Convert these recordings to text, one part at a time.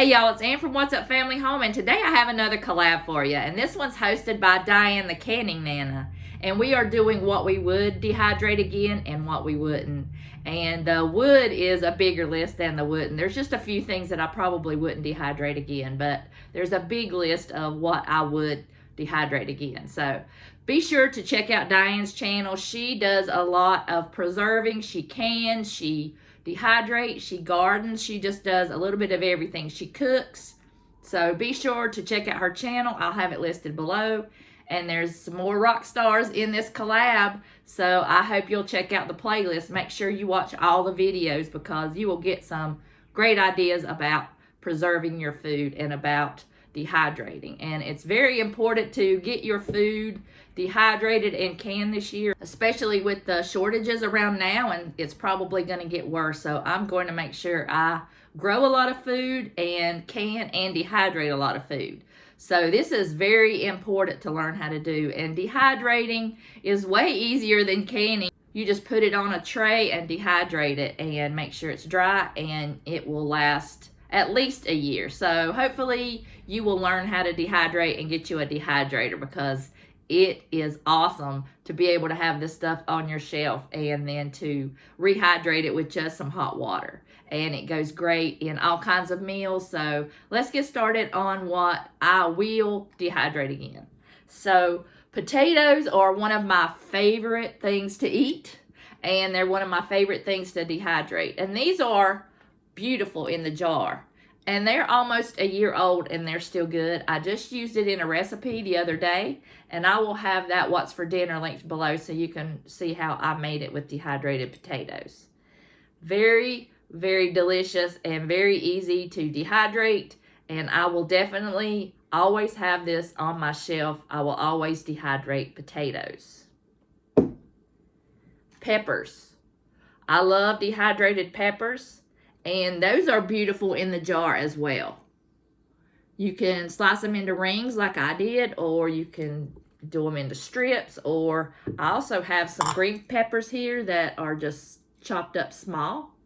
Hey y'all, it's Ann from What's Up Family Home, and today I have another collab for you. And this one's hosted by Diane, the Canning Nana. And we are doing what we would dehydrate again and what we wouldn't. And the would is a bigger list than the wouldn't. There's just a few things that I probably wouldn't dehydrate again, but there's a big list of what I would dehydrate again. So be sure to check out Diane's channel. She does a lot of preserving. She cans, she dehydrates, she gardens, she just does a little bit of everything. She cooks. So be sure to check out her channel. I'll have it listed below. And there's some more rock stars in this collab. So I hope you'll check out the playlist. Make sure you watch all the videos because you will get some great ideas about preserving your food and about dehydrating. And it's very important to get your food dehydrated and canned this year, especially with the shortages around now, and it's probably going to get worse. So I'm going to make sure I grow a lot of food and can and dehydrate a lot of food. So this is very important to learn how to do, and dehydrating is way easier than canning. You just put it on a tray and dehydrate it and make sure it's dry, and it will last at least a year. So hopefully you will learn how to dehydrate and get you a dehydrator, because it is awesome to be able to have this stuff on your shelf and then to rehydrate it with just some hot water. And it goes great in all kinds of meals. So let's get started on what I will dehydrate again. So potatoes are one of my favorite things to eat, and they're one of my favorite things to dehydrate. And these are beautiful in the jar, and they're almost a year old and they're still good. I just used it in a recipe the other day, and I will have that what's for dinner linked below so you can see how I made it with dehydrated potatoes. Very delicious and very easy to dehydrate, and I will definitely always have this on my shelf. I will always dehydrate potatoes. Peppers. I love dehydrated peppers. And those are beautiful in the jar as well. You can slice them into rings like I did, or you can do them into strips, or I also have some green peppers here that are just chopped up small.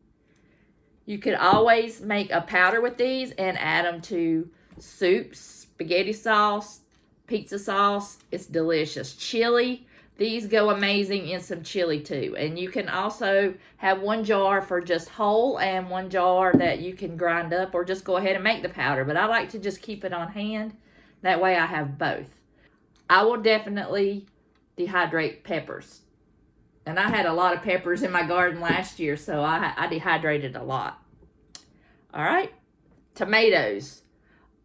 You could always make a powder with these and add them to soups, spaghetti sauce, pizza sauce. It's delicious. Chili. These go amazing in some chili too. And you can also have one jar for just whole and one jar that you can grind up, or just go ahead and make the powder. But I like to just keep it on hand. That way I have both. I will definitely dehydrate peppers. And I had a lot of peppers in my garden last year, so I dehydrated a lot. All right, tomatoes.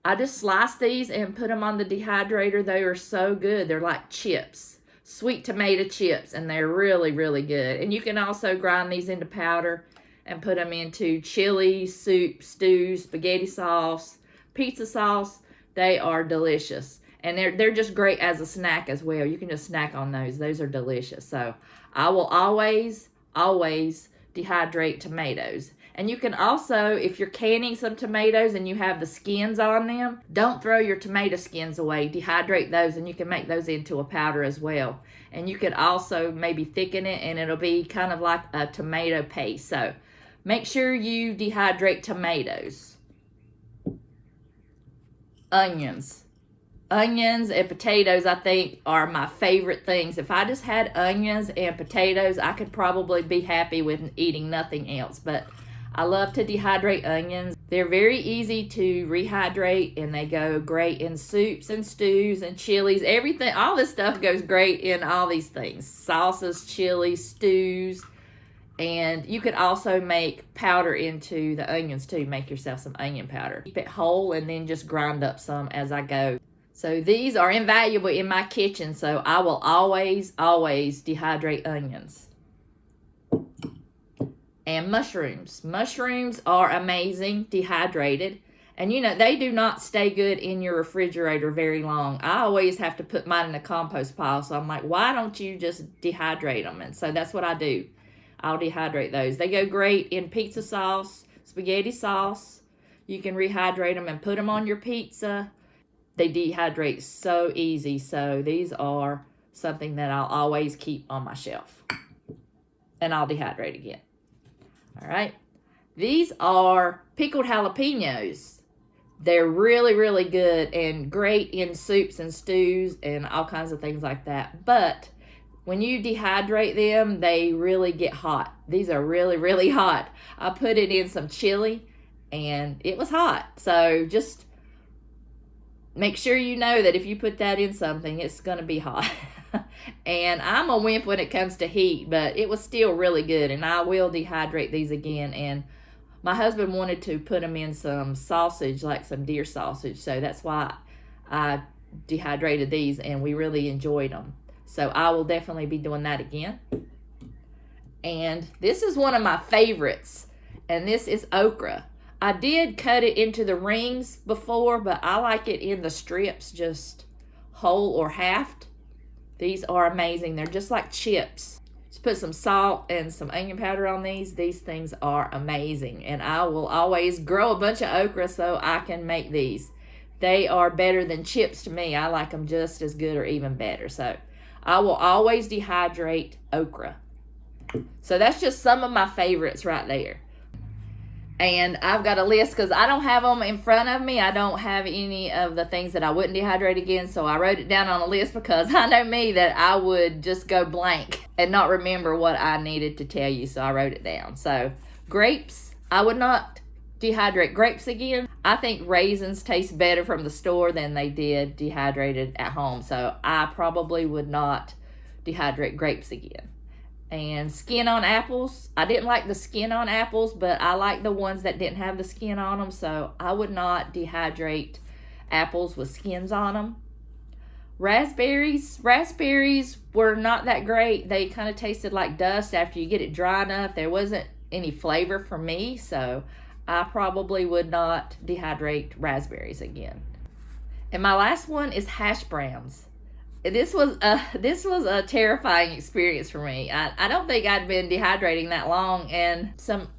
I just slice these and put them on the dehydrator. They are so good. They're like chips. Sweet tomato chips, and they're really good. And you can also grind these into powder and put them into chili, soup, stews, spaghetti sauce, pizza sauce. They are delicious, and they're just great as a snack as well. You can just snack on those. Those are delicious. So I will always dehydrate tomatoes. And you can also, if you're canning some tomatoes and you have the skins on them, don't throw your tomato skins away. Dehydrate those, and you can make those into a powder as well. And you could also maybe thicken it, and it'll be kind of like a tomato paste. So make sure you dehydrate tomatoes. Onions. Onions and potatoes, I think, are my favorite things. If I just had onions and potatoes, I could probably be happy with eating nothing else. But I love to dehydrate onions. They're very easy to rehydrate, and they go great in soups and stews and chilies. Everything, all this stuff goes great in all these things. Sauces, chilies, stews. And you could also make powder into the onions too. Make yourself some onion powder. Keep it whole and then just grind up some as I go. So these are invaluable in my kitchen, so I will always dehydrate onions. And mushrooms. Mushrooms are amazing, dehydrated. And you know, they do not stay good in your refrigerator very long. I always have to put mine in the compost pile. So I'm like, why don't you just dehydrate them? And so that's what I do. I'll dehydrate those. They go great in pizza sauce, spaghetti sauce. You can rehydrate them and put them on your pizza. They dehydrate so easy. So these are something that I'll always keep on my shelf. And I'll dehydrate again. All right. These are pickled jalapenos. They're really, really good and great in soups and stews and all kinds of things like that. But when you dehydrate them, they really get hot. These are really, really hot. I put it in some chili and it was hot. So just make sure you know that if you put that in something, it's going to be hot. And I'm a wimp when it comes to heat, but it was still really good. And I will dehydrate these again. And my husband wanted to put them in some sausage, like some deer sausage. So that's why I dehydrated these, and we really enjoyed them. So I will definitely be doing that again. And this is one of my favorites, and this is okra. I did cut it into the rings before, but I like it in the strips, just whole or halved. These are amazing. They're just like chips. Just put some salt and some onion powder on these. These things are amazing. And I will always grow a bunch of okra so I can make these. They are better than chips to me. I like them just as good or even better. So I will always dehydrate okra. So that's just some of my favorites right there. And I've got a list because I don't have them in front of me. I don't have any of the things that I wouldn't dehydrate again. So I wrote it down on a list because I know me that I would just go blank and not remember what I needed to tell you. So I wrote it down. So grapes, I would not dehydrate grapes again. I think raisins taste better from the store than they did dehydrated at home. So I probably would not dehydrate grapes again. And skin on apples, I didn't like the skin on apples, but I like the ones that didn't have the skin on them, so I would not dehydrate apples with skins on them. Raspberries were not that great. They kind of tasted like dust after you get it dry enough. There wasn't any flavor for me, so I probably would not dehydrate raspberries again. And my last one is hash browns. This was a terrifying experience for me. I don't think I'd been dehydrating that long, and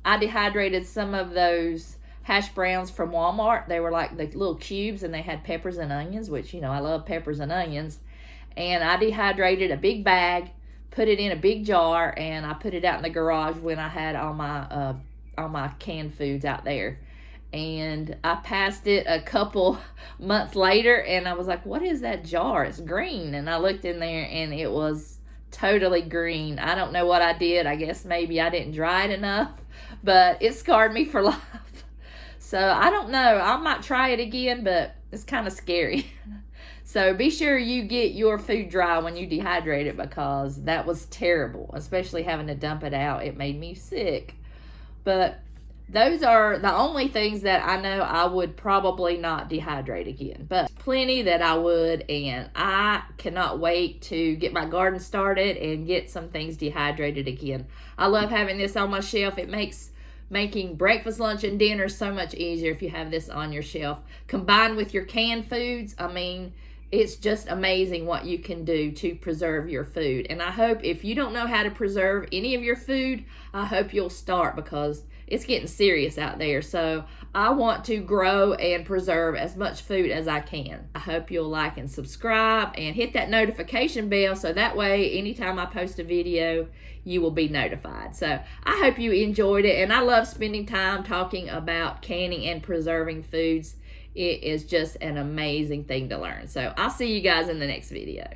I dehydrated some of those hash browns from Walmart. They were like the little cubes, and they had peppers and onions, which, you know, I love peppers and onions. And I dehydrated a big bag, put it in a big jar, and I put it out in the garage when I had all my canned foods out there. And I passed it a couple months later, and I was like, what is that jar? It's green. And I looked in there, and it was totally green. I don't know what I did. I guess maybe I didn't dry it enough, but it scarred me for life. So I don't know. I might try it again, but it's kind of scary. So be sure you get your food dry when you dehydrate it, because that was terrible, especially having to dump it out. It made me sick. But those are the only things that I know I would probably not dehydrate again. But plenty that I would, and I cannot wait to get my garden started and get some things dehydrated again. I love having this on my shelf. It makes making breakfast, lunch, and dinner so much easier if you have this on your shelf. Combined with your canned foods, I mean, it's just amazing what you can do to preserve your food. And I hope if you don't know how to preserve any of your food, I hope you'll start, because it's getting serious out there. So I want to grow and preserve as much food as I can. I hope you'll like and subscribe and hit that notification bell, so that way anytime I post a video, you will be notified. So I hope you enjoyed it, and I love spending time talking about canning and preserving foods. It is just an amazing thing to learn. So I'll see you guys in the next video.